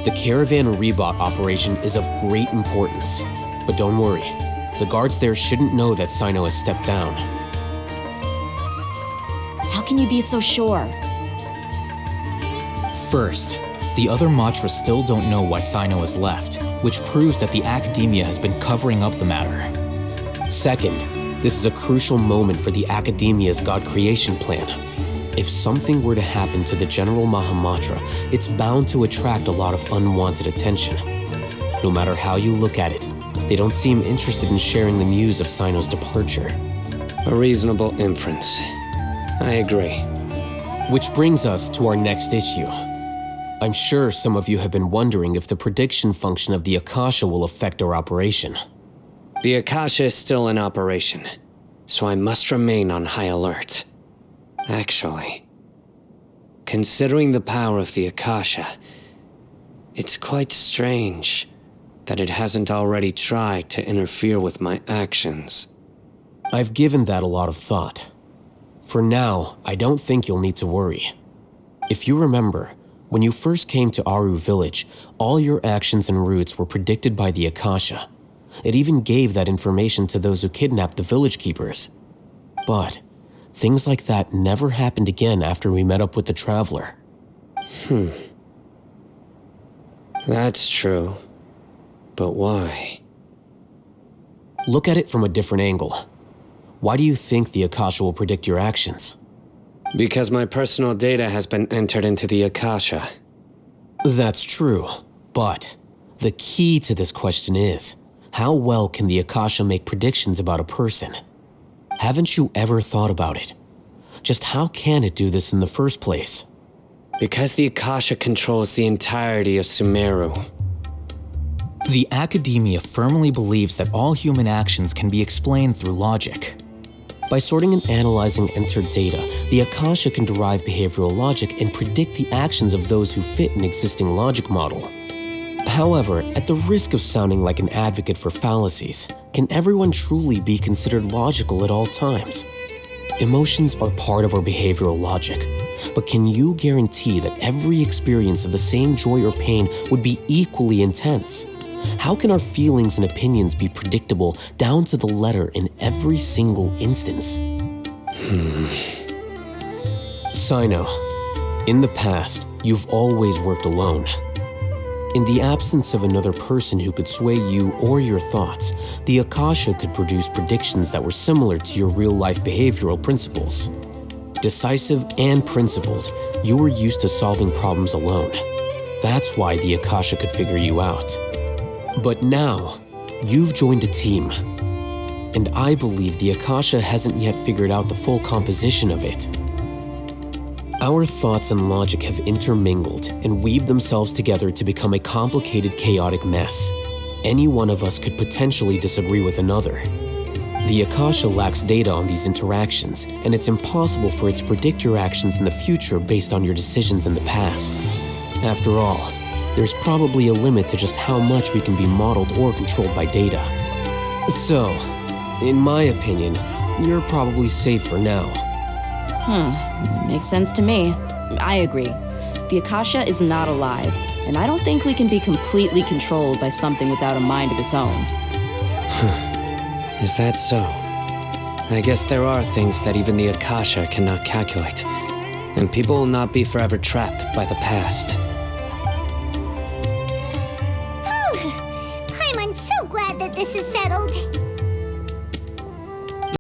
The Caravan Rebot operation is of great importance, but don't worry. The guards there shouldn't know that Cyno has stepped down. How can you be so sure? First, the other Matras still don't know why Cyno has left, which proves that the Academia has been covering up the matter. Second, this is a crucial moment for the Academia's God creation plan. If something were to happen to the General Mahamatra, it's bound to attract a lot of unwanted attention. No matter how you look at it, they don't seem interested in sharing the news of Cyno's departure. A reasonable inference. I agree. Which brings us to our next issue. I'm sure some of you have been wondering if the prediction function of the Akasha will affect our operation. The Akasha is still in operation, so I must remain on high alert. Actually, considering the power of the Akasha, it's quite strange that it hasn't already tried to interfere with my actions. I've given that a lot of thought. For now, I don't think you'll need to worry. If you remember, when you first came to Aru Village, all your actions and routes were predicted by the Akasha. It even gave that information to those who kidnapped the village keepers. But things like that never happened again after we met up with the Traveler. That's true. But why? Look at it from a different angle. Why do you think the Akasha will predict your actions? Because my personal data has been entered into the Akasha. That's true, but the key to this question is, how well can the Akasha make predictions about a person? Haven't you ever thought about it? Just how can it do this in the first place? Because the Akasha controls the entirety of Sumeru. The Academia firmly believes that all human actions can be explained through logic. By sorting and analyzing entered data, the Akasha can derive behavioral logic and predict the actions of those who fit an existing logic model. However, at the risk of sounding like an advocate for fallacies, can everyone truly be considered logical at all times? Emotions are part of our behavioral logic, but can you guarantee that every experience of the same joy or pain would be equally intense? How can our feelings and opinions be predictable down to the letter in every single instance? Cyno, in the past, you've always worked alone. In the absence of another person who could sway you or your thoughts, the Akasha could produce predictions that were similar to your real-life behavioral principles. Decisive and principled, you were used to solving problems alone. That's why the Akasha could figure you out. But now, you've joined a team. And I believe the Akasha hasn't yet figured out the full composition of it. Our thoughts and logic have intermingled and weaved themselves together to become a complicated, chaotic mess. Any one of us could potentially disagree with another. The Akasha lacks data on these interactions, and it's impossible for it to predict your actions in the future based on your decisions in the past. After all, there's probably a limit to just how much we can be modeled or controlled by data. So, in my opinion, you're probably safe for now. Makes sense to me. I agree. The Akasha is not alive, and I don't think we can be completely controlled by something without a mind of its own. Is that so? I guess there are things that even the Akasha cannot calculate, and people will not be forever trapped by the past. I'm so glad that this is settled.